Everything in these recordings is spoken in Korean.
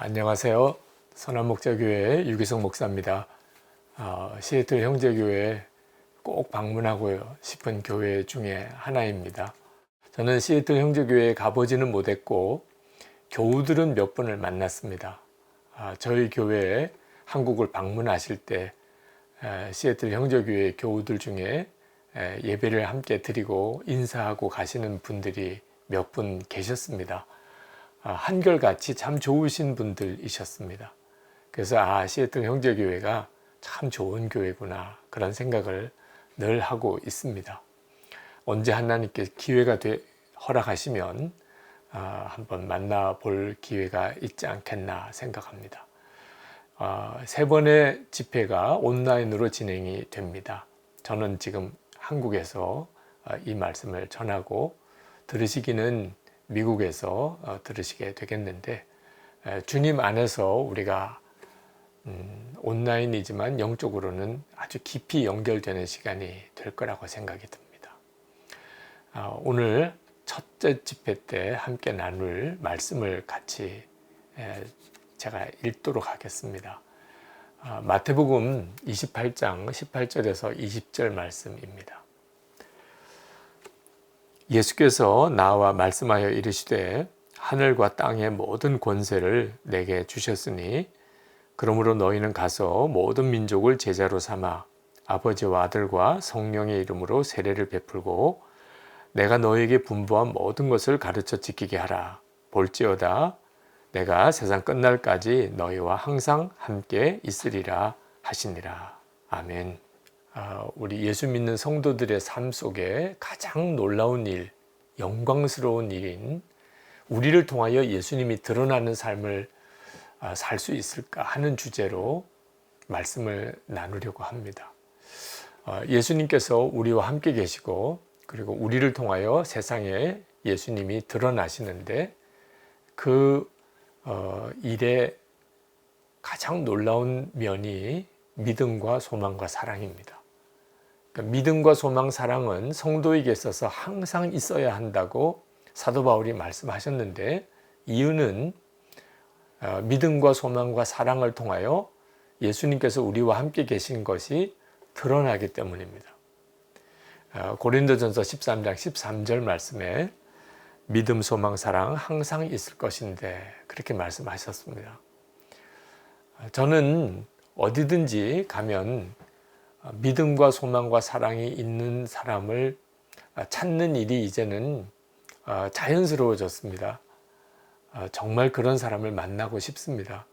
안녕하세요. 선한목자교회 유기성 목사입니다. 시애틀 형제교회 꼭 방문하고 싶은 교회 중에 하나입니다. 저는 시애틀 형제교회에 가보지는 못했고 교우들은 몇 분을 만났습니다. 저희 교회에 한국을 방문하실 때 시애틀 형제교회 교우들 중에 예배를 함께 드리고 인사하고 가시는 분들이 몇 분 계셨습니다. 한결같이 참 좋으신 분들이셨습니다. 그래서 시애틀 형제교회가 참 좋은 교회구나 그런 생각을 늘 하고 있습니다. 언제 하나님께 기회가 허락하시면 한번 만나볼 기회가 있지 않겠나 생각합니다. 세 번의 집회가 온라인으로 진행이 됩니다. 저는 지금 한국에서 이 말씀을 전하고 들으시기는 미국에서 들으시게 되겠는데, 주님 안에서 우리가 온라인이지만 영적으로는 아주 깊이 연결되는 시간이 될 거라고 생각이 듭니다. 오늘 첫째 집회 때 함께 나눌 말씀을 같이 제가 읽도록 하겠습니다. 마태복음 28장 18절에서 20절 말씀입니다. 예수께서 나와 말씀하여 이르시되 하늘과 땅의 모든 권세를 내게 주셨으니 그러므로 너희는 가서 모든 민족을 제자로 삼아 아버지와 아들과 성령의 이름으로 세례를 베풀고 내가 너희에게 분부한 모든 것을 가르쳐 지키게 하라. 볼지어다 내가 세상 끝날까지 너희와 항상 함께 있으리라 하시니라. 아멘. 우리 예수 믿는 성도들의 삶 속에 가장 놀라운 일, 영광스러운 일인 우리를 통하여 예수님이 드러나는 삶을 살 수 있을까 하는 주제로 말씀을 나누려고 합니다. 예수님께서 우리와 함께 계시고 그리고 우리를 통하여 세상에 예수님이 드러나시는데 그 일의 가장 놀라운 면이 믿음과 소망과 사랑입니다. 그러니까 믿음과 소망, 사랑은 성도에게 있어서 항상 있어야 한다고 사도 바울이 말씀하셨는데 이유는 믿음과 소망과 사랑을 통하여 예수님께서 우리와 함께 계신 것이 드러나기 때문입니다. 고린도전서 13장 13절 말씀에 믿음, 소망, 사랑 항상 있을 것인데 그렇게 말씀하셨습니다. 저는 어디든지 가면 믿음과 소망과 사랑이 있는 사람을 찾는 일이 이제는 자연스러워졌습니다. 정말 그런 사람을 만나고 싶습니다.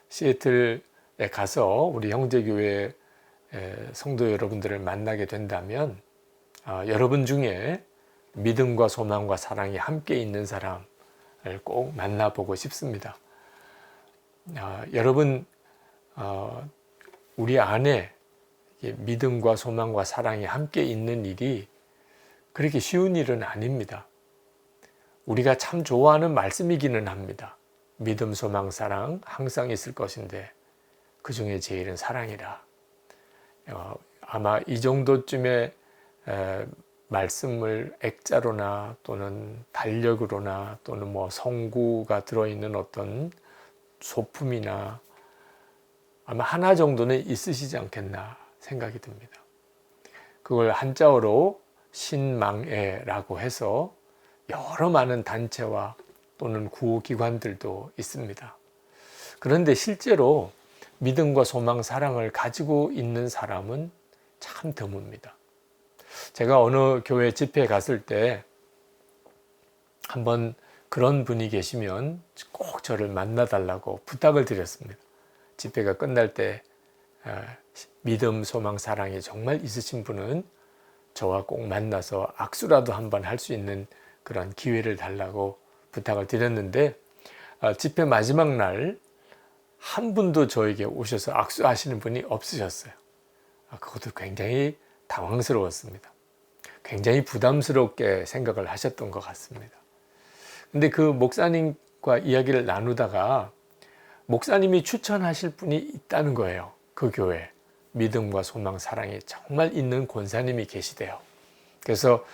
시애틀에 가서 우리 형제교회 성도 여러분들을 만나게 된다면 여러분 중에 믿음과 소망과 사랑이 함께 있는 사람을 꼭 만나보고 싶습니다. 여러분 우리 안에 믿음과 소망과 사랑이 함께 있는 일이 그렇게 쉬운 일은 아닙니다. 우리가 참 좋아하는 말씀이기는 합니다. 믿음, 소망, 사랑 항상 있을 것인데 그 중에 제일은 사랑이라. 아마 이 정도쯤의 말씀을 액자로나 또는 달력으로나 또는 성구가 들어있는 어떤 소품이나 아마 하나 정도는 있으시지 않겠나 생각이 듭니다. 그걸 한자어로 신망애라고 해서 여러 많은 단체와 또는 구호기관들도 있습니다. 그런데 실제로 믿음과 소망, 사랑을 가지고 있는 사람은 참 드뭅니다. 제가 어느 교회 집회에 갔을 때 한번 그런 분이 계시면 꼭 저를 만나달라고 부탁을 드렸습니다. 집회가 끝날 때 믿음, 소망, 사랑이 정말 있으신 분은 저와 꼭 만나서 악수라도 한번 할 수 있는 그런 기회를 달라고 부탁을 드렸는데 집회 마지막 날 한 분도 저에게 오셔서 악수하시는 분이 없으셨어요. 그것도 굉장히 당황스러웠습니다. 굉장히 부담스럽게 생각을 하셨던 것 같습니다. 근데 그 목사님과 이야기를 나누다가 목사님이 추천하실 분이 있다는 거예요. 그 교회 믿음과 소망, 사랑이 정말 있는 권사님이 계시대요. 그래서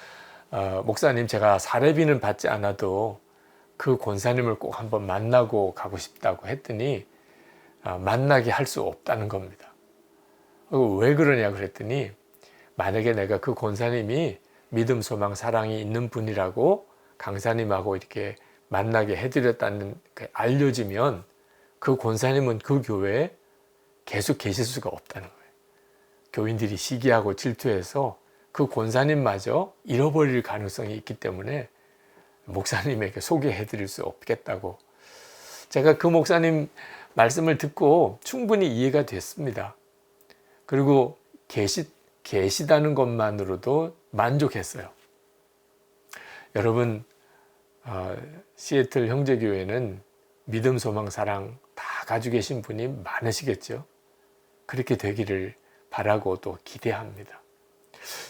목사님 제가 사례비는 받지 않아도 그 권사님을 꼭 한번 만나고 가고 싶다고 했더니 만나게 할 수 없다는 겁니다. 왜 그러냐 그랬더니 만약에 내가 그 권사님이 믿음, 소망, 사랑이 있는 분이라고 강사님하고 이렇게 만나게 해드렸다는 알려지면 그 권사님은 그 교회에 계속 계실 수가 없다는 거예요. 교인들이 시기하고 질투해서 그 권사님마저 잃어버릴 가능성이 있기 때문에 목사님에게 소개해드릴 수 없겠다고. 제가 그 목사님 말씀을 듣고 충분히 이해가 됐습니다. 그리고 계시다는 것만으로도 만족했어요. 여러분, 시애틀 형제교회는 믿음, 소망, 사랑 다 가지고 계신 분이 많으시겠죠. 그렇게 되기를 바라고 또 기대합니다.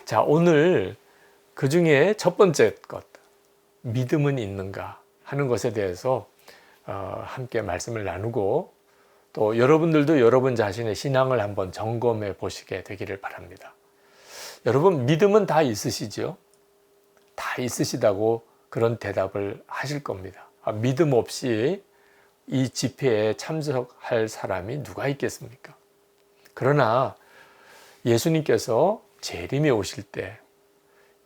자, 오늘 그 중에 첫 번째 것, 믿음은 있는가 하는 것에 대해서 함께 말씀을 나누고 또 여러분들도 여러분 자신의 신앙을 한번 점검해 보시게 되기를 바랍니다. 여러분, 믿음은 다 있으시죠? 다 있으시다고 그런 대답을 하실 겁니다. 믿음 없이 이 집회에 참석할 사람이 누가 있겠습니까? 그러나 예수님께서 재림에 오실 때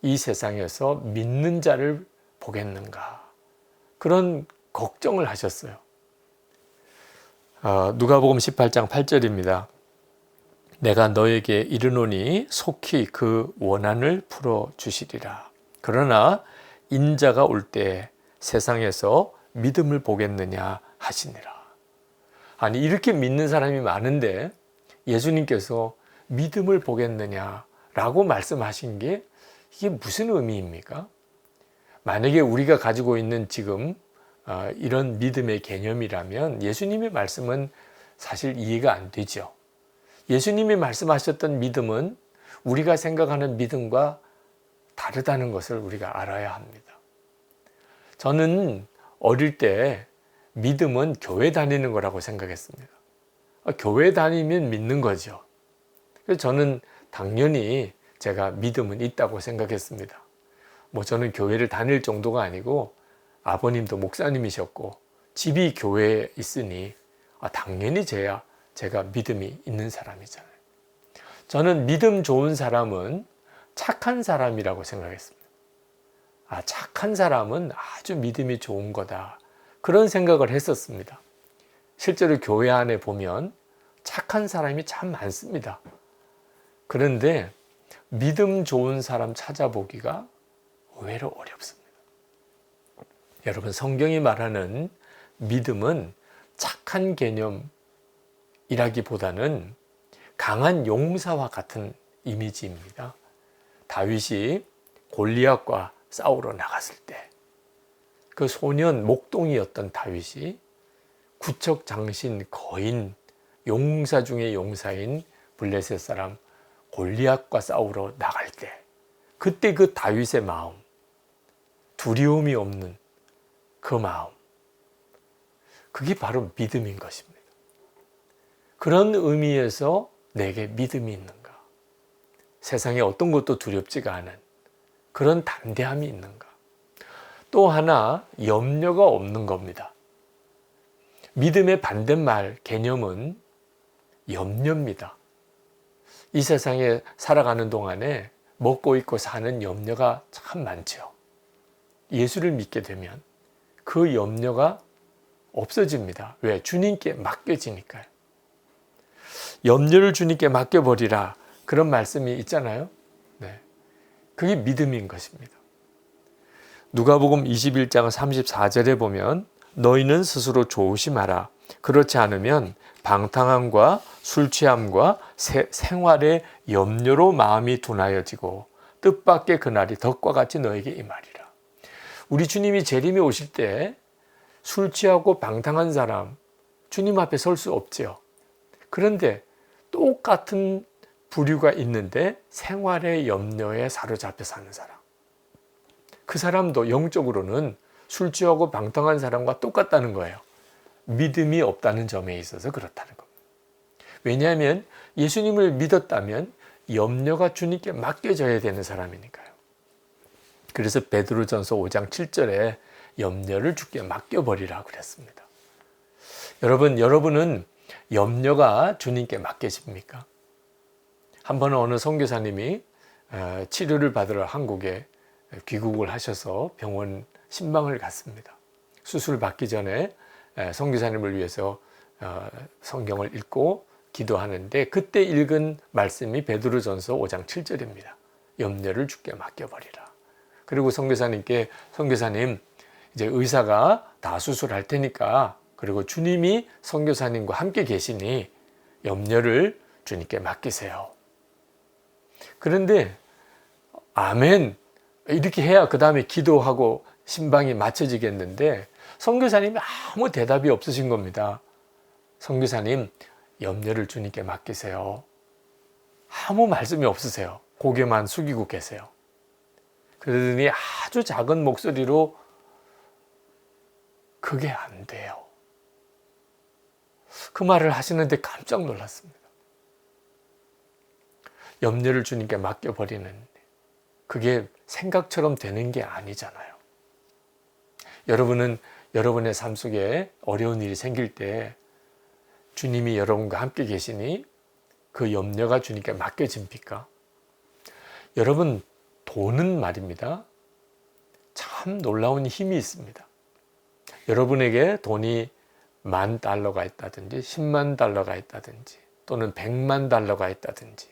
이 세상에서 믿는 자를 보겠는가? 그런 걱정을 하셨어요. 누가복음 18장 8절입니다. 내가 너에게 이르노니 속히 그 원한을 풀어주시리라. 그러나 인자가 올 때 세상에서 믿음을 보겠느냐 하시니라. 아니, 이렇게 믿는 사람이 많은데 예수님께서 믿음을 보겠느냐라고 말씀하신 게 이게 무슨 의미입니까? 만약에 우리가 가지고 있는 지금 이런 믿음의 개념이라면 예수님의 말씀은 사실 이해가 안 되죠. 예수님이 말씀하셨던 믿음은 우리가 생각하는 믿음과 다르다는 것을 우리가 알아야 합니다. 저는 어릴 때 믿음은 교회 다니는 거라고 생각했습니다. 교회 다니면 믿는 거죠. 그래서 저는 당연히 제가 믿음은 있다고 생각했습니다. 저는 교회를 다닐 정도가 아니고 아버님도 목사님이셨고 집이 교회에 있으니 당연히 제가 믿음이 있는 사람이잖아요. 저는 믿음 좋은 사람은 착한 사람이라고 생각했습니다. 착한 사람은 아주 믿음이 좋은 거다. 그런 생각을 했었습니다. 실제로 교회 안에 보면 착한 사람이 참 많습니다. 그런데 믿음 좋은 사람 찾아보기가 의외로 어렵습니다. 여러분, 성경이 말하는 믿음은 착한 개념이라기보다는 강한 용사와 같은 이미지입니다. 다윗이 골리앗과 싸우러 나갔을 때 그 소년 목동이었던 다윗이 구척 장신 거인 용사 중의 용사인 블레셋 사람 골리앗과 싸우러 나갈 때 그때 그 다윗의 마음, 두려움이 없는 그 마음, 그게 바로 믿음인 것입니다. 그런 의미에서 내게 믿음이 있는가? 세상에 어떤 것도 두렵지가 않은 그런 담대함이 있는가? 또 하나, 염려가 없는 겁니다. 믿음의 반대말 개념은 염려입니다. 이 세상에 살아가는 동안에 먹고 입고 사는 염려가 참 많죠. 예수를 믿게 되면 그 염려가 없어집니다. 왜? 주님께 맡겨지니까요. 염려를 주님께 맡겨버리라, 그런 말씀이 있잖아요. 네. 그게 믿음인 것입니다. 누가복음 21장 34절에 보면 너희는 스스로 조심하라. 그렇지 않으면 방탕함과 술 취함과 생활의 염려로 마음이 둔하여지고 뜻밖의 그날이 덕과 같이 너에게 임하리라. 우리 주님이 재림에 오실 때 술 취하고 방탕한 사람 주님 앞에 설 수 없죠. 그런데 똑같은 부류가 있는데 생활의 염려에 사로잡혀 사는 사람, 그 사람도 영적으로는 술 취하고 방탕한 사람과 똑같다는 거예요. 믿음이 없다는 점에 있어서 그렇다는 겁니다. 왜냐하면 예수님을 믿었다면 염려가 주님께 맡겨져야 되는 사람이니까요. 그래서 베드로전서 5장 7절에 염려를 주께 맡겨버리라 그랬습니다. 여러분은 염려가 주님께 맡겨집니까? 한 번은 어느 선교사님이 치료를 받으러 한국에 귀국을 하셔서 병원 신방을 갔습니다. 수술 받기 전에 선교사님을 위해서 성경을 읽고 기도하는데 그때 읽은 말씀이 베드로전서 5장 7절입니다. 염려를 주께 맡겨버리라. 그리고 선교사님께 선교사님 이제 의사가 다 수술할 테니까 그리고 주님이 선교사님과 함께 계시니 염려를 주님께 맡기세요. 그런데 아멘 이렇게 해야 그 다음에 기도하고 신방이 맞춰지겠는데 선교사님이 아무 대답이 없으신 겁니다. 선교사님 염려를 주님께 맡기세요. 아무 말씀이 없으세요. 고개만 숙이고 계세요. 그러더니 아주 작은 목소리로 그게 안 돼요. 그 말을 하시는데 깜짝 놀랐습니다. 염려를 주님께 맡겨버리는 그게 생각처럼 되는 게 아니잖아요. 여러분은 여러분의 삶 속에 어려운 일이 생길 때 주님이 여러분과 함께 계시니 그 염려가 주님께 맡겨집니까? 여러분 돈은 말입니다. 참 놀라운 힘이 있습니다. 여러분에게 돈이 $10,000가 있다든지 10만 달러가 있다든지 또는 100만 달러가 있다든지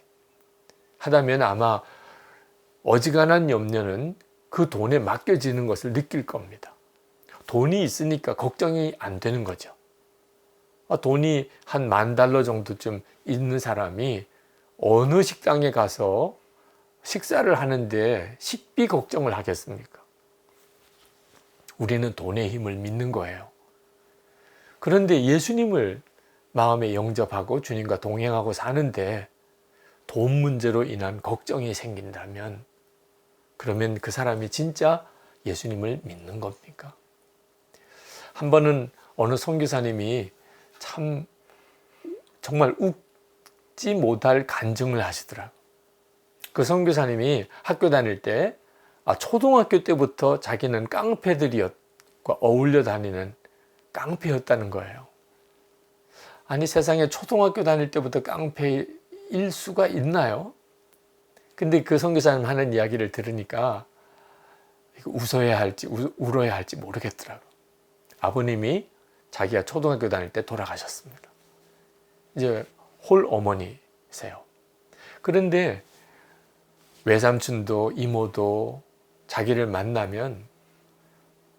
하다면 아마 어지간한 염려는 그 돈에 맡겨지는 것을 느낄 겁니다. 돈이 있으니까 걱정이 안 되는 거죠. 돈이 한 $10,000 정도쯤 있는 사람이 어느 식당에 가서 식사를 하는데 식비 걱정을 하겠습니까? 우리는 돈의 힘을 믿는 거예요. 그런데 예수님을 마음에 영접하고 주님과 동행하고 사는데 돈 문제로 인한 걱정이 생긴다면 그러면 그 사람이 진짜 예수님을 믿는 겁니까? 한 번은 어느 선교사님이 참 정말 웃지 못할 간증을 하시더라고요. 그 선교사님이 학교 다닐 때 초등학교 때부터 자기는 깡패들과 어울려 다니는 깡패였다는 거예요. 아니 세상에 초등학교 다닐 때부터 깡패일 수가 있나요? 근데 그 선교사님 하는 이야기를 들으니까 웃어야 할지 울어야 할지 모르겠더라고요. 아버님이 자기가 초등학교 다닐 때 돌아가셨습니다. 이제 홀 어머니세요. 그런데 외삼촌도 이모도 자기를 만나면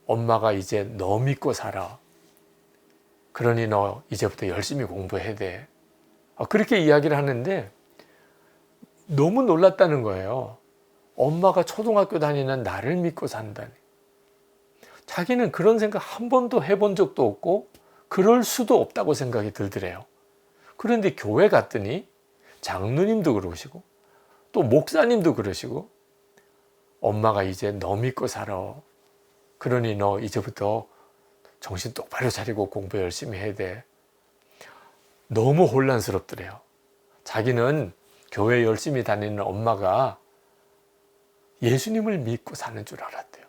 엄마가 이제 너 믿고 살아. 그러니 너 이제부터 열심히 공부해야 돼. 그렇게 이야기를 하는데 너무 놀랐다는 거예요. 엄마가 초등학교 다니는 나를 믿고 산다니. 자기는 그런 생각 한 번도 해본 적도 없고 그럴 수도 없다고 생각이 들더래요. 그런데 교회 갔더니 장로님도 그러시고 또 목사님도 그러시고 엄마가 이제 너 믿고 살아. 그러니 너 이제부터 정신 똑바로 차리고 공부 열심히 해야 돼. 너무 혼란스럽더래요. 자기는 교회 열심히 다니는 엄마가 예수님을 믿고 사는 줄 알았대요.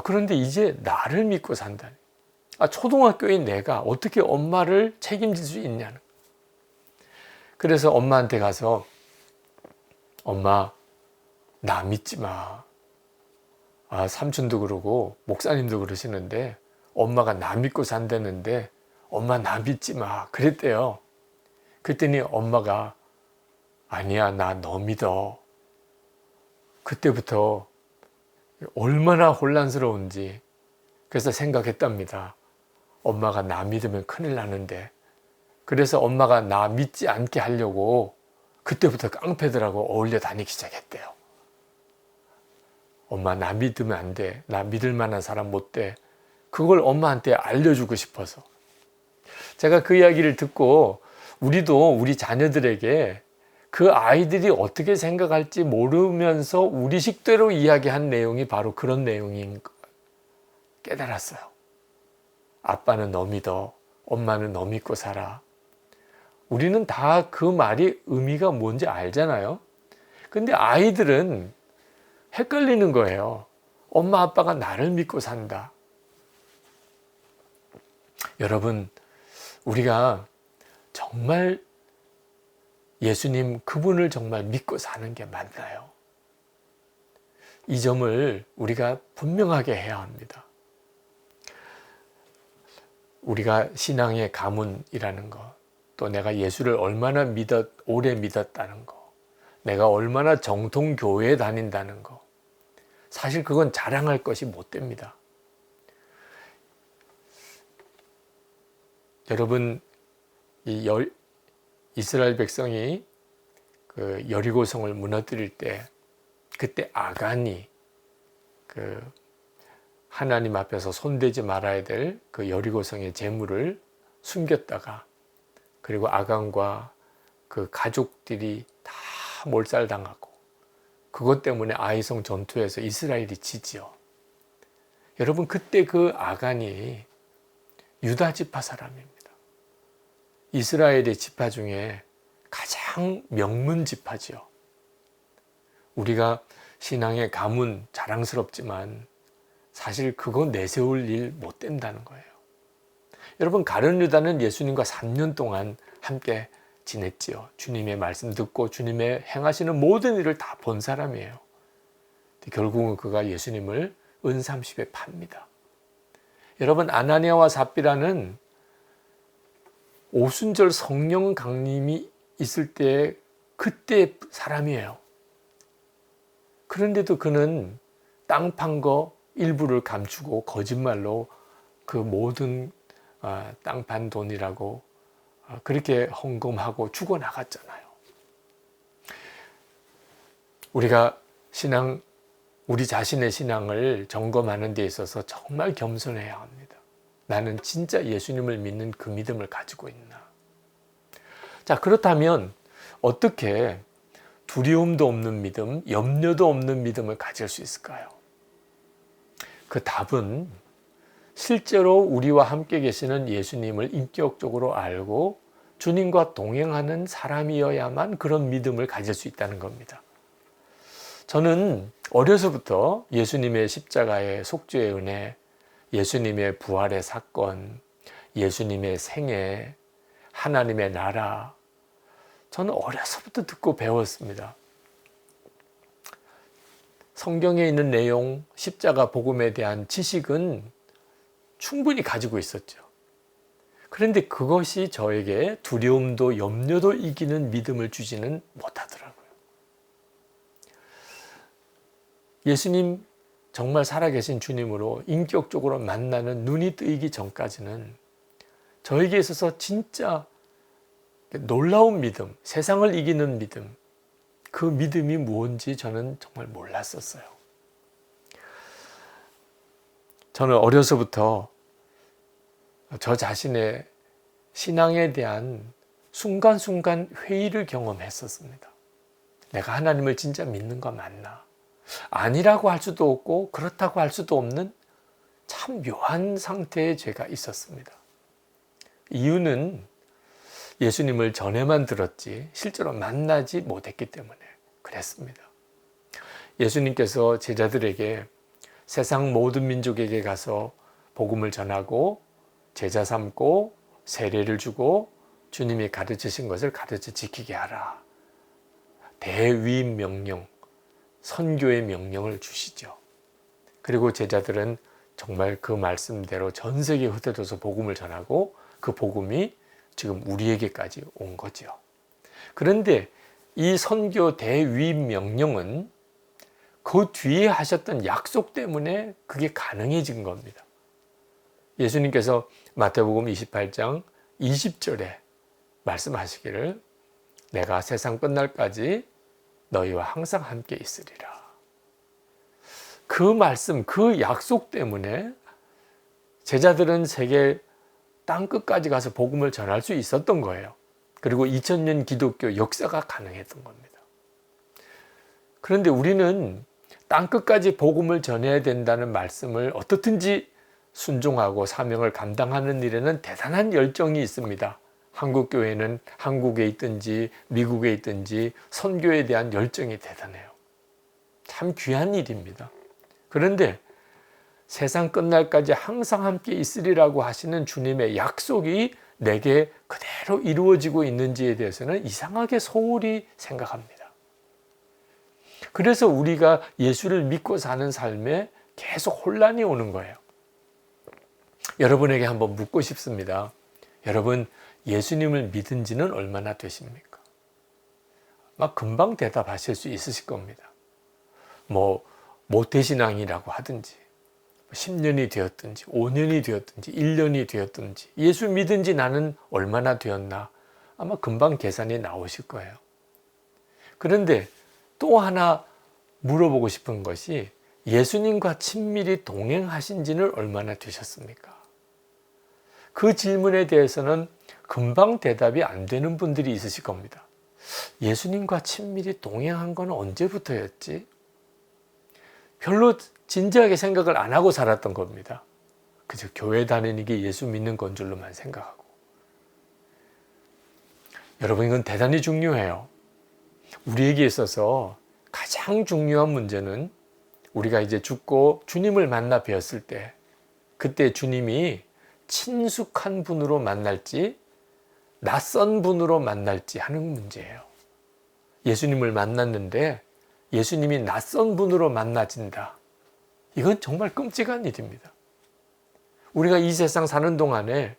그런데 이제 나를 믿고 산다니. 초등학교인 내가 어떻게 엄마를 책임질 수 있냐는. 그래서 엄마한테 가서 엄마 나 믿지 마. 삼촌도 그러고 목사님도 그러시는데 엄마가 나 믿고 산다는데 엄마 나 믿지 마. 그랬대요. 그랬더니 엄마가 아니야 나 너 믿어. 그때부터 얼마나 혼란스러운지 그래서 생각했답니다. 엄마가 나 믿으면 큰일 나는데 그래서 엄마가 나 믿지 않게 하려고 그때부터 깡패들하고 어울려 다니기 시작했대요. 엄마 나 믿으면 안 돼. 나 믿을 만한 사람 못 돼. 그걸 엄마한테 알려주고 싶어서. 제가 그 이야기를 듣고 우리도 우리 자녀들에게 그 아이들이 어떻게 생각할지 모르면서 우리 식대로 이야기한 내용이 바로 그런 내용인 거 깨달았어요. 아빠는 너 믿어. 엄마는 너 믿고 살아. 우리는 다 그 말이 의미가 뭔지 알잖아요. 근데 아이들은 헷갈리는 거예요. 엄마 아빠가 나를 믿고 산다. 여러분, 우리가 정말 예수님 그분을 정말 믿고 사는 게 맞나요? 이 점을 우리가 분명하게 해야 합니다. 우리가 신앙의 가문이라는 것, 또 내가 예수를 얼마나 오래 믿었다는 것, 내가 얼마나 정통교회에 다닌다는 것, 사실 그건 자랑할 것이 못 됩니다. 여러분, 이스라엘 백성이 그 여리고성을 무너뜨릴 때, 그때 아간이 하나님 앞에서 손대지 말아야 될 그 여리고성의 재물을 숨겼다가, 그리고 아간과 그 가족들이 다 몰살당하고, 그것 때문에 아이성 전투에서 이스라엘이 지지요. 여러분, 그때 그 아간이 유다 지파 사람입니다. 이스라엘의 지파 중에 가장 명문 지파지요. 우리가 신앙의 가문 자랑스럽지만 사실 그거 내세울 일 못 된다는 거예요. 여러분, 가룟 유다는 예수님과 3년 동안 함께 지냈지요. 주님의 말씀 듣고 주님의 행하시는 모든 일을 다 본 사람이에요. 결국은 그가 예수님을 은30에 팝니다. 여러분, 아나니아와 삽비라는 오순절 성령 강림이 있을 때 그때 사람이에요. 그런데도 그는 땅 판 거 일부를 감추고 거짓말로 그 모든 땅 판 돈이라고 그렇게 헌금하고 죽어나갔잖아요. 우리가 우리 자신의 신앙을 점검하는 데 있어서 정말 겸손해야 합니다. 나는 진짜 예수님을 믿는 그 믿음을 가지고 있나? 자, 그렇다면 어떻게 두려움도 없는 믿음, 염려도 없는 믿음을 가질 수 있을까요? 그 답은 실제로 우리와 함께 계시는 예수님을 인격적으로 알고 주님과 동행하는 사람이어야만 그런 믿음을 가질 수 있다는 겁니다. 저는 어려서부터 예수님의 십자가의 속죄의 은혜, 예수님의 부활의 사건, 예수님의 생애, 하나님의 나라, 저는 어려서부터 듣고 배웠습니다. 성경에 있는 내용, 십자가 복음에 대한 지식은 충분히 가지고 있었죠. 그런데 그것이 저에게 두려움도 염려도 이기는 믿음을 주지는 못하더라고요. 예수님, 정말 살아계신 주님으로 인격적으로 만나는 눈이 뜨이기 전까지는 저에게 있어서 진짜 놀라운 믿음, 세상을 이기는 믿음, 그 믿음이 무엇인지 저는 정말 몰랐었어요. 저는 어려서부터 저 자신의 신앙에 대한 순간순간 회의를 경험했었습니다. 내가 하나님을 진짜 믿는 거 맞나? 아니라고 할 수도 없고 그렇다고 할 수도 없는 참 묘한 상태에 제가 있었습니다. 이유는 예수님을 전에만 들었지 실제로 만나지 못했기 때문에 그랬습니다. 예수님께서 제자들에게 세상 모든 민족에게 가서 복음을 전하고 제자 삼고 세례를 주고 주님이 가르치신 것을 가르쳐 지키게 하라. 대위임 명령, 선교의 명령을 주시죠. 그리고 제자들은 정말 그 말씀대로 전 세계에 흩어져서 복음을 전하고 그 복음이 지금 우리에게까지 온 거죠. 그런데 이 선교 대위임 명령은 그 뒤에 하셨던 약속 때문에 그게 가능해진 겁니다. 예수님께서 마태복음 28장 20절에 말씀하시기를 내가 세상 끝날까지 너희와 항상 함께 있으리라. 그 말씀, 그 약속 때문에 제자들은 세계 땅끝까지 가서 복음을 전할 수 있었던 거예요. 그리고 2000년 기독교 역사가 가능했던 겁니다. 그런데 우리는 땅끝까지 복음을 전해야 된다는 말씀을 어떻든지 순종하고 사명을 감당하는 일에는 대단한 열정이 있습니다. 한국교회는 한국에 있든지 미국에 있든지 선교에 대한 열정이 대단해요. 참 귀한 일입니다. 그런데 세상 끝날까지 항상 함께 있으리라고 하시는 주님의 약속이 내게 그대로 이루어지고 있는지에 대해서는 이상하게 소홀히 생각합니다. 그래서 우리가 예수를 믿고 사는 삶에 계속 혼란이 오는 거예요. 여러분에게 한번 묻고 싶습니다. 여러분, 예수님을 믿은 지는 얼마나 되십니까? 막 금방 대답하실 수 있으실 겁니다. 모태신앙이라고 하든지 10년이 되었든지 5년이 되었든지 1년이 되었든지 예수 믿은 지 나는 얼마나 되었나 아마 금방 계산이 나오실 거예요. 그런데 또 하나 물어보고 싶은 것이 예수님과 친밀히 동행하신 지는 얼마나 되셨습니까? 그 질문에 대해서는 금방 대답이 안 되는 분들이 있으실 겁니다. 예수님과 친밀히 동행한 건 언제부터였지? 별로 진지하게 생각을 안 하고 살았던 겁니다. 그저 교회 다니는 게 예수 믿는 건 줄로만 생각하고. 여러분, 이건 대단히 중요해요. 우리에게 있어서 가장 중요한 문제는 우리가 이제 죽고 주님을 만나 뵈었을 때 그때 주님이 친숙한 분으로 만날지 낯선 분으로 만날지 하는 문제예요. 예수님을 만났는데 예수님이 낯선 분으로 만나진다. 이건 정말 끔찍한 일입니다. 우리가 이 세상 사는 동안에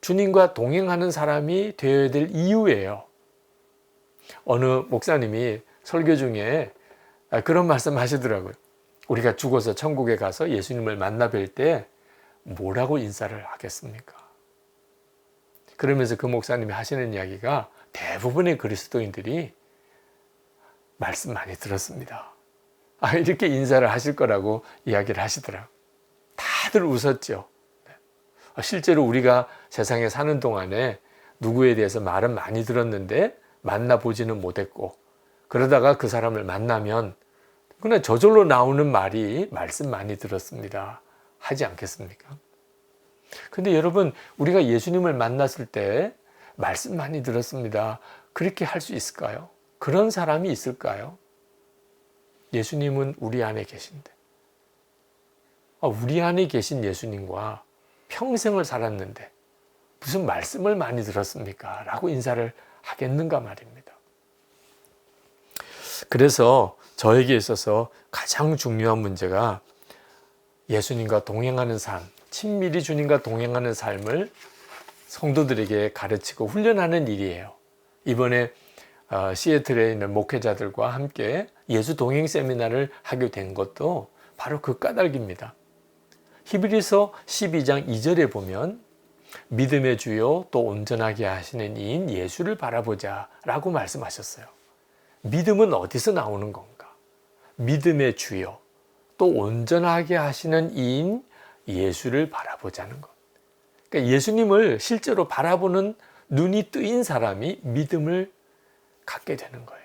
주님과 동행하는 사람이 되어야 될 이유예요. 어느 목사님이 설교 중에 그런 말씀 하시더라고요. 우리가 죽어서 천국에 가서 예수님을 만나 뵐 때 뭐라고 인사를 하겠습니까? 그러면서 그 목사님이 하시는 이야기가 대부분의 그리스도인들이 말씀 많이 들었습니다. 이렇게 인사를 하실 거라고 이야기를 하시더라고요. 다들 웃었죠. 실제로 우리가 세상에 사는 동안에 누구에 대해서 말은 많이 들었는데 만나보지는 못했고 그러다가 그 사람을 만나면 그냥 저절로 나오는 말이 말씀 많이 들었습니다. 하지 않겠습니까? 근데 여러분, 우리가 예수님을 만났을 때 말씀 많이 들었습니다. 그렇게 할 수 있을까요? 그런 사람이 있을까요? 예수님은 우리 안에 계신데 우리 안에 계신 예수님과 평생을 살았는데 무슨 말씀을 많이 들었습니까? 라고 인사를 하겠는가 말입니다. 그래서 저에게 있어서 가장 중요한 문제가 예수님과 동행하는 삶, 친밀히 주님과 동행하는 삶을 성도들에게 가르치고 훈련하는 일이에요. 이번에 시애틀에 있는 목회자들과 함께 예수 동행 세미나를 하게 된 것도 바로 그 까닭입니다. 히브리서 12장 2절에 보면 믿음의 주요 또 온전하게 하시는 이인 예수를 바라보자 라고 말씀하셨어요. 믿음은 어디서 나오는 건가? 믿음의 주요 또 온전하게 하시는 이인 예수를 바라보자는 것. 그러니까 예수님을 실제로 바라보는 눈이 뜨인 사람이 믿음을 갖게 되는 거예요.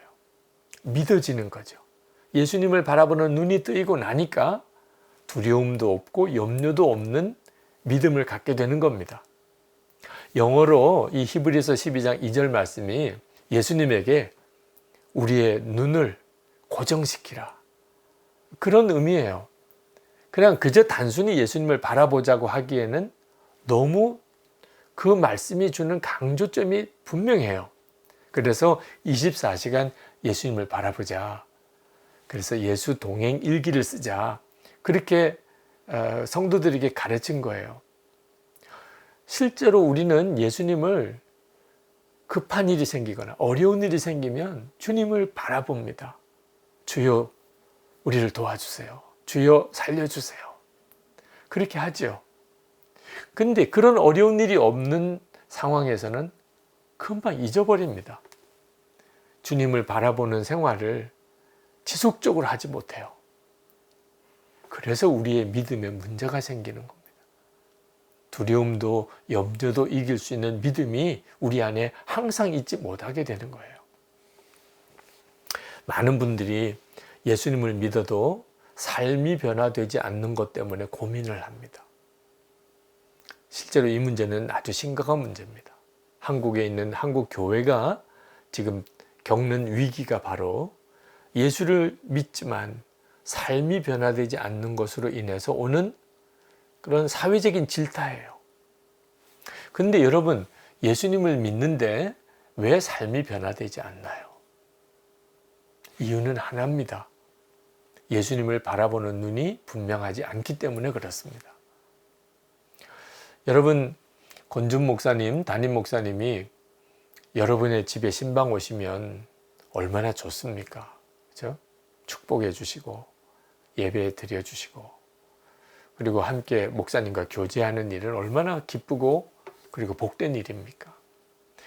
믿어지는 거죠. 예수님을 바라보는 눈이 뜨이고 나니까 두려움도 없고 염려도 없는 믿음을 갖게 되는 겁니다. 영어로 이 히브리서 12장 2절 말씀이 예수님에게 우리의 눈을 고정시키라. 그런 의미예요. 그냥 그저 단순히 예수님을 바라보자고 하기에는 너무 그 말씀이 주는 강조점이 분명해요. 그래서 24시간 예수님을 바라보자. 그래서 예수 동행 일기를 쓰자. 그렇게 성도들에게 가르친 거예요. 실제로 우리는 예수님을 급한 일이 생기거나 어려운 일이 생기면 주님을 바라봅니다. 주여 우리를 도와주세요. 주여 살려주세요. 그렇게 하죠. 근데 그런 어려운 일이 없는 상황에서는 금방 잊어버립니다. 주님을 바라보는 생활을 지속적으로 하지 못해요. 그래서 우리의 믿음에 문제가 생기는 겁니다. 두려움도 염려도 이길 수 있는 믿음이 우리 안에 항상 있지 못하게 되는 거예요. 많은 분들이 예수님을 믿어도 삶이 변화되지 않는 것 때문에 고민을 합니다. 실제로 이 문제는 아주 심각한 문제입니다. 한국에 있는 한국 교회가 지금 겪는 위기가 바로 예수를 믿지만 삶이 변화되지 않는 것으로 인해서 오는 그런 사회적인 질타예요. 근데 여러분, 예수님을 믿는데 왜 삶이 변화되지 않나요? 이유는 하나입니다. 예수님을 바라보는 눈이 분명하지 않기 때문에 그렇습니다. 여러분, 권준 목사님, 담임 목사님이 여러분의 집에 신방 오시면 얼마나 좋습니까? 그렇죠? 축복해 주시고 예배 드려 주시고 그리고 함께 목사님과 교제하는 일은 얼마나 기쁘고 그리고 복된 일입니까?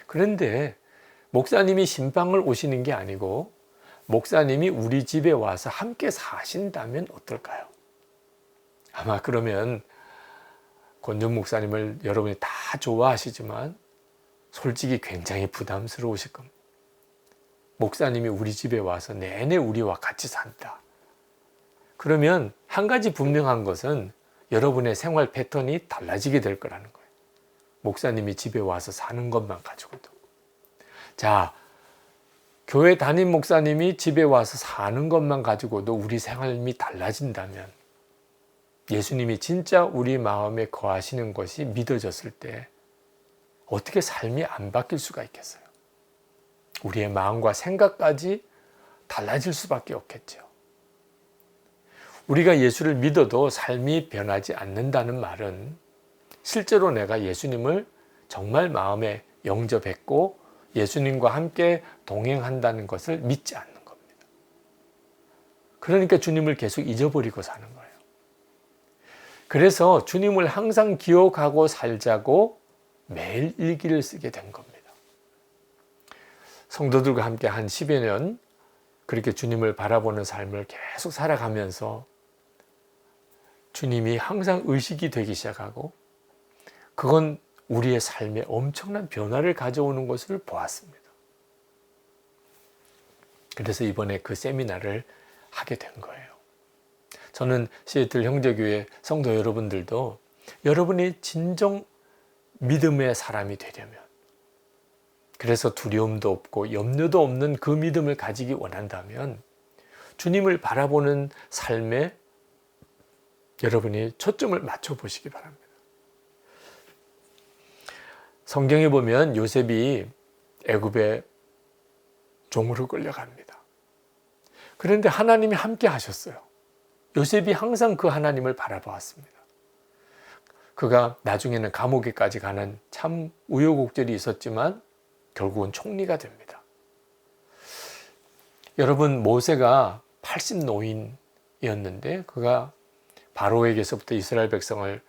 그런데 목사님이 신방을 오시는 게 아니고 목사님이 우리 집에 와서 함께 사신다면 어떨까요? 아마 그러면 권준 목사님을 여러분이 다 좋아하시지만 솔직히 굉장히 부담스러우실 겁니다. 목사님이 우리 집에 와서 내내 우리와 같이 산다. 그러면 한 가지 분명한 것은 여러분의 생활 패턴이 달라지게 될 거라는 거예요. 목사님이 집에 와서 사는 것만 가지고도. 자, 교회 담임 목사님이 집에 와서 사는 것만 가지고도 우리 삶이 달라진다면 예수님이 진짜 우리 마음에 거하시는 것이 믿어졌을 때 어떻게 삶이 안 바뀔 수가 있겠어요? 우리의 마음과 생각까지 달라질 수밖에 없겠죠. 우리가 예수를 믿어도 삶이 변하지 않는다는 말은 실제로 내가 예수님을 정말 마음에 영접했고 예수님과 함께 동행한다는 것을 믿지 않는 겁니다. 그러니까 주님을 계속 잊어버리고 사는 거예요. 그래서 주님을 항상 기억하고 살자고 매일 일기를 쓰게 된 겁니다. 성도들과 함께 한 10여 년 그렇게 주님을 바라보는 삶을 계속 살아가면서 주님이 항상 의식이 되기 시작하고 그건 우리의 삶에 엄청난 변화를 가져오는 것을 보았습니다. 그래서 이번에 그 세미나를 하게 된 거예요. 저는 시애틀 형제교회 성도 여러분들도 여러분이 진정 믿음의 사람이 되려면 그래서 두려움도 없고 염려도 없는 그 믿음을 가지기 원한다면 주님을 바라보는 삶에 여러분이 초점을 맞춰보시기 바랍니다. 성경에 보면 요셉이 애굽의 종으로 끌려갑니다. 그런데 하나님이 함께 하셨어요. 요셉이 항상 그 하나님을 바라보았습니다. 그가 나중에는 감옥에까지 가는 참 우여곡절이 있었지만 결국은 총리가 됩니다. 여러분, 모세가 80노인이었는데 그가 바로에게서부터 이스라엘 백성을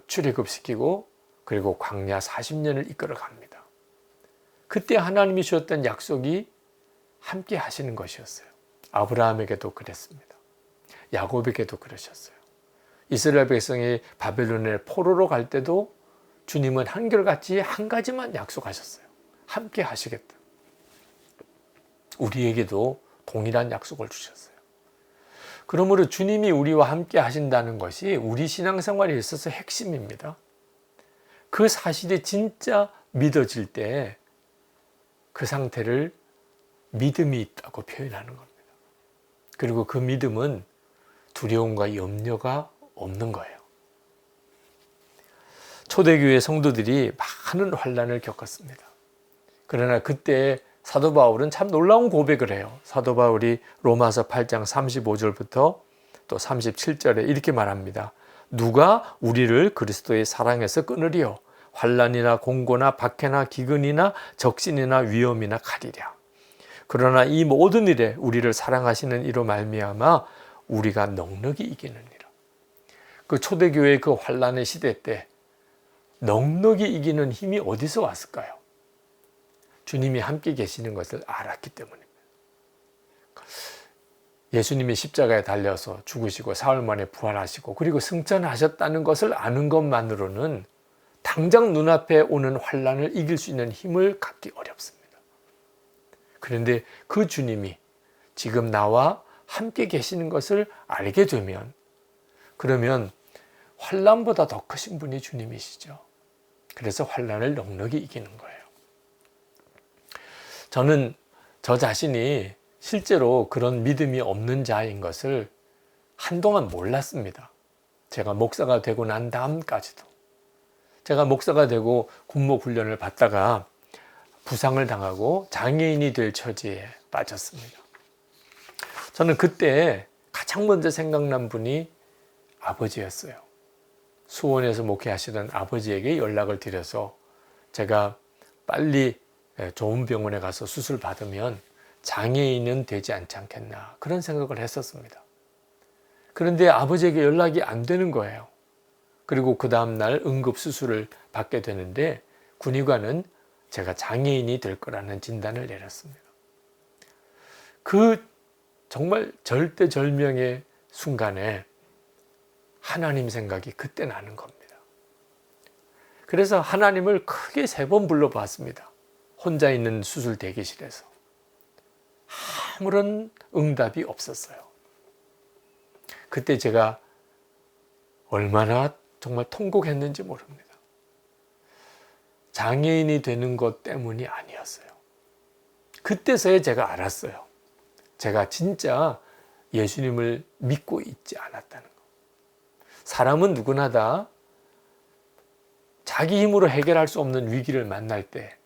출애굽시키고 그리고 광야 40년을 이끌어 갑니다. 그때 하나님이 주셨던 약속이 함께 하시는 것이었어요. 아브라함에게도 그랬습니다. 야곱에게도 그러셨어요. 이스라엘 백성이 바벨론의 포로로 갈 때도 주님은 한결같이 한 가지만 약속하셨어요. 함께 하시겠다. 우리에게도 동일한 약속을 주셨어요. 그러므로 주님이 우리와 함께 하신다는 것이 우리 신앙생활에 있어서 핵심입니다. 그 사실이 진짜 믿어질 때 그 상태를 믿음이 있다고 표현하는 겁니다. 그리고 그 믿음은 두려움과 염려가 없는 거예요. 초대교회 성도들이 많은 환난을 겪었습니다. 그러나 그때 사도 바울은 참 놀라운 고백을 해요. 사도 바울이 로마서 8장 35절부터 또 37절에 이렇게 말합니다. 누가 우리를 그리스도의 사랑에서 끊으리요? 환난이나 공고나 박해나 기근이나 적신이나 위험이나 칼이랴. 그러나 이 모든 일에 우리를 사랑하시는 이로 말미암아 우리가 넉넉히 이기느니라. 그 초대교회의 그 환난의 시대 때 넉넉히 이기는 힘이 어디서 왔을까요? 주님이 함께 계시는 것을 알았기 때문입니다. 예수님이 십자가에 달려서 죽으시고 사흘 만에 부활하시고 그리고 승천하셨다는 것을 아는 것만으로는 당장 눈앞에 오는 환난을 이길 수 있는 힘을 갖기 어렵습니다. 그런데 그 주님이 지금 나와 함께 계시는 것을 알게 되면 그러면 환난보다 더 크신 분이 주님이시죠. 그래서 환난을 넉넉히 이기는 거예요. 저는 저 자신이 실제로 그런 믿음이 없는 자인 것을 한동안 몰랐습니다. 제가 목사가 되고 난 다음까지도 제가 목사가 되고 군목 훈련을 받다가 부상을 당하고 장애인이 될 처지에 빠졌습니다. 저는 그때 가장 먼저 생각난 분이 아버지였어요. 수원에서 목회하시던 아버지에게 연락을 드려서 제가 빨리 좋은 병원에 가서 수술 받으면 장애인은 되지 않지 않겠나 그런 생각을 했었습니다. 그런데 아버지에게 연락이 안 되는 거예요. 그리고 그 다음날 응급수술을 받게 되는데 군의관은 제가 장애인이 될 거라는 진단을 내렸습니다. 그 정말 절대절명의 순간에 하나님 생각이 그때 나는 겁니다. 그래서 하나님을 크게 3번 불러봤습니다. 혼자 있는 수술 대기실에서. 아무런 응답이 없었어요. 그때 제가 얼마나 정말 통곡했는지 모릅니다. 장애인이 되는 것 때문이 아니었어요. 그때서야 제가 알았어요. 제가 진짜 예수님을 믿고 있지 않았다는 것. 사람은 누구나 다 자기 힘으로 해결할 수 없는 위기를 만날 때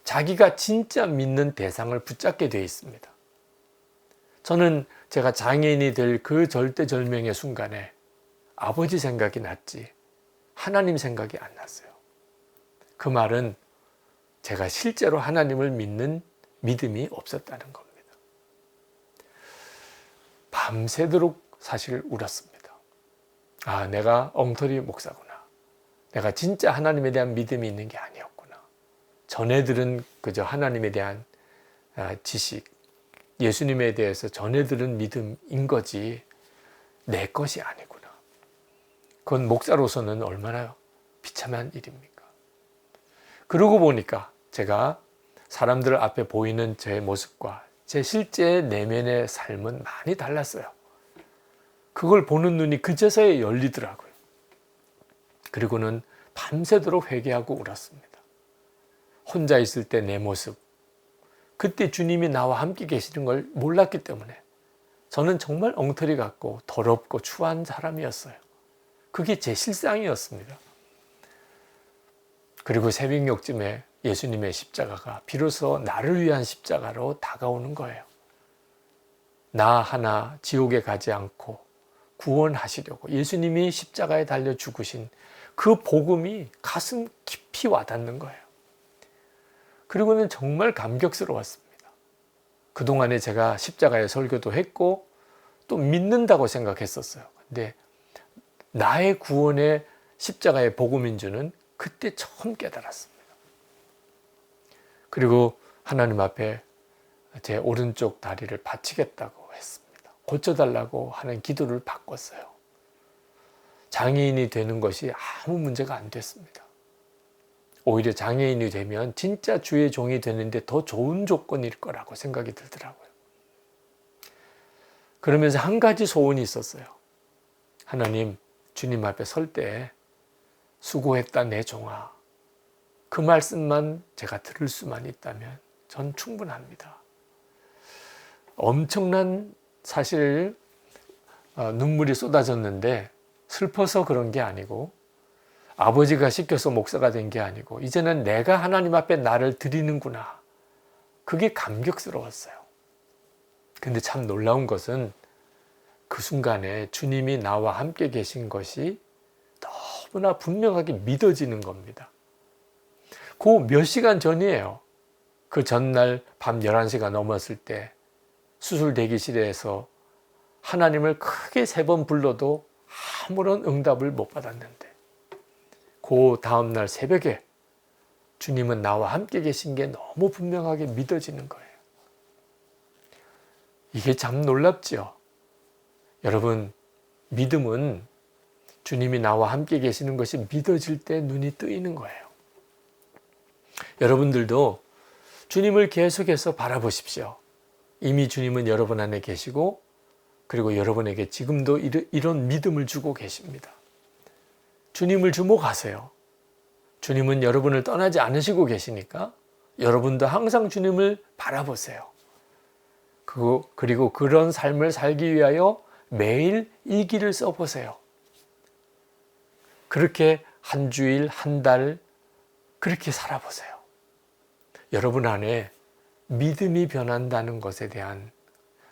자기가 진짜 믿는 대상을 붙잡게 되어 있습니다. 저는 제가 장애인이 될 그 절대절명의 순간에 아버지 생각이 났지 하나님 생각이 안 났어요. 그 말은 제가 실제로 하나님을 믿는 믿음이 없었다는 겁니다. 밤새도록 사실 울었습니다. 아, 내가 엉터리 목사구나. 내가 진짜 하나님에 대한 믿음이 있는 게 아니었구나. 전에 들은 그저 하나님에 대한 지식, 예수님에 대해서 전에 들은 믿음인 거지 내 것이 아니구나. 그건 목사로서는 얼마나 비참한 일입니까? 그러고 보니까 제가 사람들 앞에 보이는 제 모습과 제 실제 내면의 삶은 많이 달랐어요. 그걸 보는 눈이 그제서야 열리더라고요. 그리고는 밤새도록 회개하고 울었습니다. 혼자 있을 때 내 모습, 그때 주님이 나와 함께 계시는 걸 몰랐기 때문에 저는 정말 엉터리 같고 더럽고 추한 사람이었어요. 그게 제 실상이었습니다. 그리고 새벽녘쯤에 예수님의 십자가가 비로소 나를 위한 십자가로 다가오는 거예요. 나 하나 지옥에 가지 않고 구원하시려고 예수님이 십자가에 달려 죽으신 그 복음이 가슴 깊이 와닿는 거예요. 그리고는 정말 감격스러웠습니다. 그동안에 제가 십자가의 설교도 했고 또 믿는다고 생각했었어요. 근데 나의 구원의 십자가의 복음인 줄은 그때 처음 깨달았습니다. 그리고 하나님 앞에 제 오른쪽 다리를 바치겠다고 했습니다. 고쳐달라고 하는 기도를 바꿨어요. 장애인이 되는 것이 아무 문제가 안 됐습니다. 오히려 장애인이 되면 진짜 주의 종이 되는데 더 좋은 조건일 거라고 생각이 들더라고요. 그러면서 한 가지 소원이 있었어요. 하나님, 주님 앞에 설 때 수고했다 내 종아. 그 말씀만 제가 들을 수만 있다면 전 충분합니다. 엄청난 사실 눈물이 쏟아졌는데 슬퍼서 그런 게 아니고 아버지가 시켜서 목사가 된 게 아니고 이제는 내가 하나님 앞에 나를 드리는구나. 그게 감격스러웠어요. 근데 참 놀라운 것은 그 순간에 주님이 나와 함께 계신 것이 너무나 분명하게 믿어지는 겁니다. 그 몇 시간 전이에요. 그 전날 밤 11시가 넘었을 때 수술 대기실에서 하나님을 크게 3번 불러도 아무런 응답을 못 받았는데 그 다음날 새벽에 주님은 나와 함께 계신 게 너무 분명하게 믿어지는 거예요. 이게 참 놀랍죠. 여러분, 믿음은 주님이 나와 함께 계시는 것이 믿어질 때 눈이 뜨이는 거예요. 여러분들도 주님을 계속해서 바라보십시오. 이미 주님은 여러분 안에 계시고 그리고 여러분에게 지금도 이런 믿음을 주고 계십니다. 주님을 주목하세요. 주님은 여러분을 떠나지 않으시고 계시니까 여러분도 항상 주님을 바라보세요. 그리고 그런 삶을 살기 위하여 매일 일기를 써보세요. 그렇게 한 주일, 한 달 그렇게 살아보세요. 여러분 안에 믿음이 변한다는 것에 대한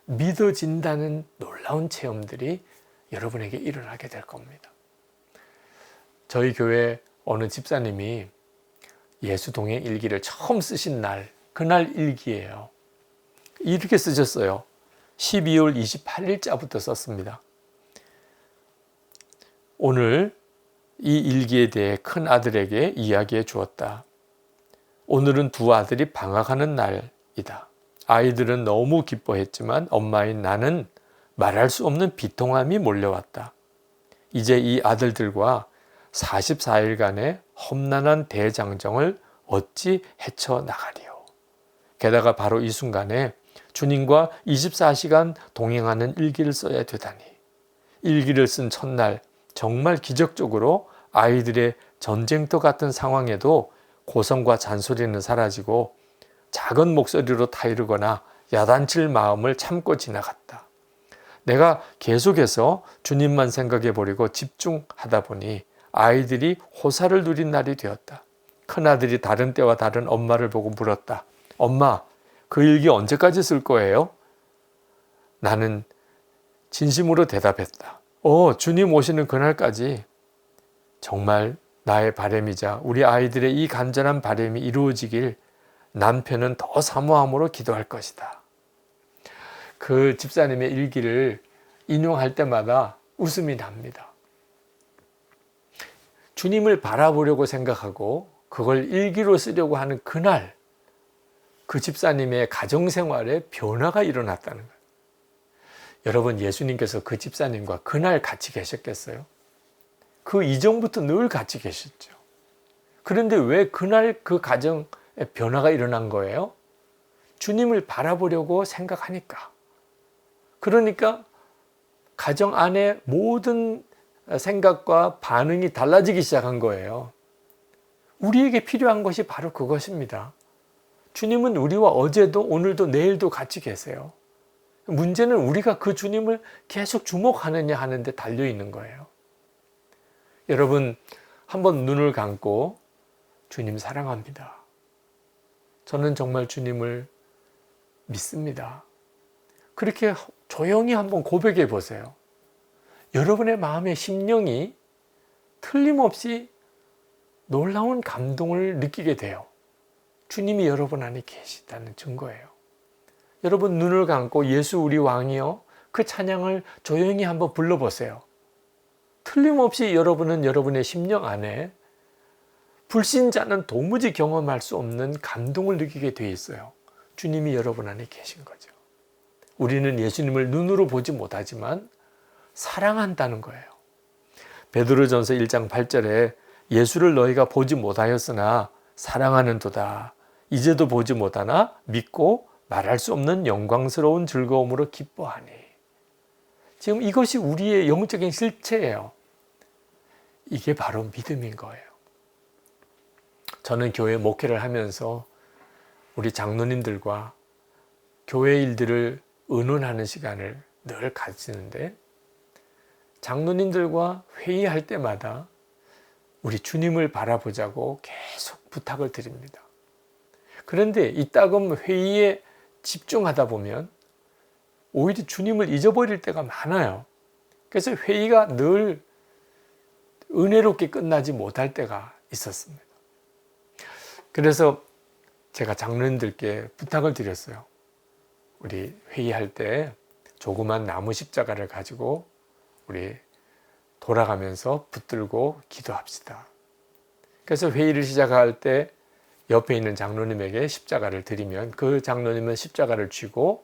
믿어진다는 놀라운 체험들이 여러분에게 일어나게 될 겁니다. 저희 교회 어느 집사님이 예수동행 일기를 처음 쓰신 날, 그날 일기예요. 이렇게 쓰셨어요. 12월 28일자부터 썼습니다. 오늘 이 일기에 대해 큰 아들에게 이야기해 주었다. 오늘은 두 아들이 방학하는 날이다. 아이들은 너무 기뻐했지만 엄마인 나는 말할 수 없는 비통함이 몰려왔다. 이제 이 아들들과 44일간의 험난한 대장정을 어찌 헤쳐나가리요. 게다가 바로 이 순간에 주님과 24시간 동행하는 일기를 써야 되다니. 일기를 쓴 첫날 정말 기적적으로 아이들의 전쟁터 같은 상황에도 고성과 잔소리는 사라지고 작은 목소리로 타이르거나 야단칠 마음을 참고 지나갔다. 내가 계속해서 주님만 생각해 버리고 집중하다 보니 아이들이 호사를 누린 날이 되었다. 큰아들이 다른 때와 다른 엄마를 보고 물었다. 엄마, 그 일기 언제까지 쓸 거예요? 나는 진심으로 대답했다. 주님 오시는 그날까지. 정말 나의 바람이자 우리 아이들의 이 간절한 바람이 이루어지길 남편은 더 사모함으로 기도할 것이다. 그 집사님의 일기를 인용할 때마다 웃음이 납니다. 주님을 바라보려고 생각하고 그걸 일기로 쓰려고 하는 그날 그 집사님의 가정생활에 변화가 일어났다는 거예요. 여러분, 예수님께서 그 집사님과 그날 같이 계셨겠어요? 그 이전부터 늘 같이 계셨죠. 그런데 왜 그날 그 가정에 변화가 일어난 거예요? 주님을 바라보려고 생각하니까. 그러니까 가정 안에 모든 생각과 반응이 달라지기 시작한 거예요. 우리에게 필요한 것이 바로 그것입니다. 주님은 우리와 어제도 오늘도 내일도 같이 계세요. 문제는 우리가 그 주님을 계속 주목하느냐 하는 데 달려 있는 거예요. 여러분, 한번 눈을 감고 주님 사랑합니다. 저는 정말 주님을 믿습니다. 그렇게 조용히 한번 고백해 보세요. 여러분의 마음의 심령이 틀림없이 놀라운 감동을 느끼게 돼요. 주님이 여러분 안에 계시다는 증거예요. 여러분, 눈을 감고 예수 우리 왕이여 그 찬양을 조용히 한번 불러보세요. 틀림없이 여러분은 여러분의 심령 안에 불신자는 도무지 경험할 수 없는 감동을 느끼게 돼 있어요. 주님이 여러분 안에 계신 거죠. 우리는 예수님을 눈으로 보지 못하지만 사랑한다는 거예요. 베드로전서 1장 8절에 예수를 너희가 보지 못하였으나 사랑하는도다. 이제도 보지 못하나 믿고 말할 수 없는 영광스러운 즐거움으로 기뻐하니. 지금 이것이 우리의 영적인 실체예요. 이게 바로 믿음인 거예요. 저는 교회 목회를 하면서 우리 장로님들과 교회 일들을 의논하는 시간을 늘 가지는데 장로님들과 회의할 때마다 우리 주님을 바라보자고 계속 부탁을 드립니다. 그런데 이따금 회의에 집중하다 보면 오히려 주님을 잊어버릴 때가 많아요. 그래서 회의가 늘 은혜롭게 끝나지 못할 때가 있었습니다. 그래서 제가 장로님들께 부탁을 드렸어요. 우리 회의할 때 조그만 나무 십자가를 가지고 우리 돌아가면서 붙들고 기도합시다. 그래서 회의를 시작할 때 옆에 있는 장로님에게 십자가를 드리면 그 장로님은 십자가를 쥐고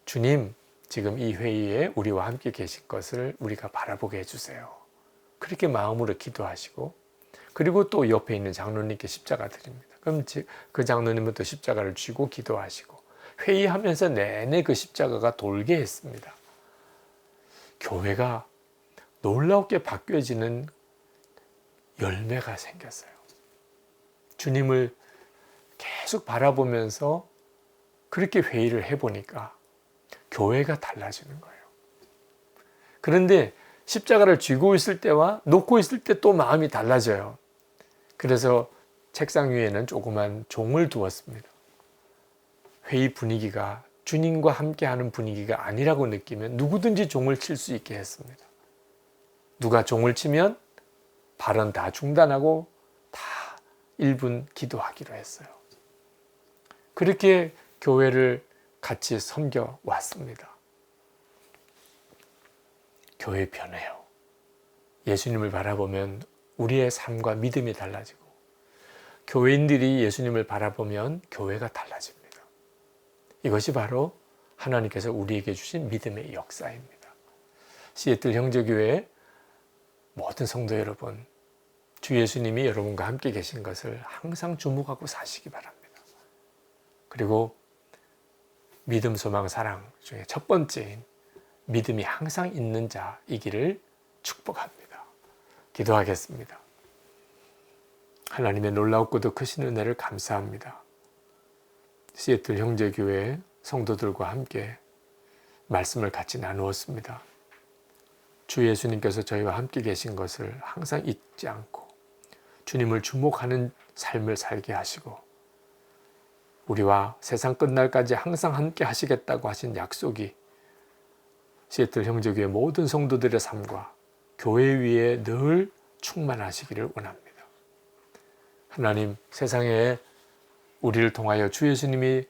주님, 지금 이 회의에 우리와 함께 계신 것을 우리가 바라보게 해주세요. 그렇게 마음으로 기도하시고 그리고 또 옆에 있는 장로님께 십자가 드립니다. 그럼 그 장로님은 또 십자가를 쥐고 기도하시고 회의하면서 내내 그 십자가가 돌게 했습니다. 교회가 놀랍게 바뀌어지는 열매가 생겼어요. 주님을 계속 바라보면서 그렇게 회의를 해보니까 교회가 달라지는 거예요. 그런데 십자가를 쥐고 있을 때와 놓고 있을 때 또 마음이 달라져요. 그래서 책상 위에는 조그만 종을 두었습니다. 회의 분위기가 주님과 함께하는 분위기가 아니라고 느끼면 누구든지 종을 칠 수 있게 했습니다. 누가 종을 치면 발언 다 중단하고 다 1분 기도하기로 했어요. 그렇게 교회를 같이 섬겨 왔습니다. 교회 변해요. 예수님을 바라보면 우리의 삶과 믿음이 달라지고, 교회인들이 예수님을 바라보면 교회가 달라집니다. 이것이 바로 하나님께서 우리에게 주신 믿음의 역사입니다. 시애틀 형제교회 모든 성도 여러분, 주 예수님이 여러분과 함께 계신 것을 항상 주목하고 사시기 바랍니다. 그리고 믿음, 소망, 사랑 중에 첫 번째인 믿음이 항상 있는 자이기를 축복합니다. 기도하겠습니다. 하나님의 놀랍고도 크신 은혜를 감사합니다. 시애틀 형제교회 성도들과 함께 말씀을 같이 나누었습니다. 주 예수님께서 저희와 함께 계신 것을 항상 잊지 않고 주님을 주목하는 삶을 살게 하시고, 우리와 세상 끝날까지 항상 함께 하시겠다고 하신 약속이 시애틀 형제교회 모든 성도들의 삶과 교회 위에 늘 충만하시기를 원합니다. 하나님, 세상에 우리를 통하여 주 예수님이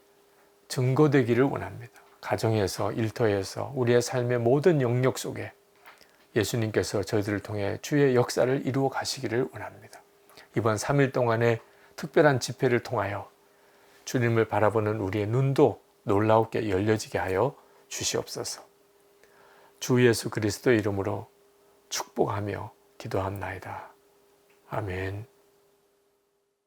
증거되기를 원합니다. 가정에서, 일터에서, 우리의 삶의 모든 영역 속에 예수님께서 저희들을 통해 주의 역사를 이루어 가시기를 원합니다. 이번 3일 동안의 특별한 집회를 통하여 주님을 바라보는 우리의 눈도 놀랍게 열려지게 하여 주시옵소서. 주 예수 그리스도의 이름으로 축복하며 기도합나이다. 아멘.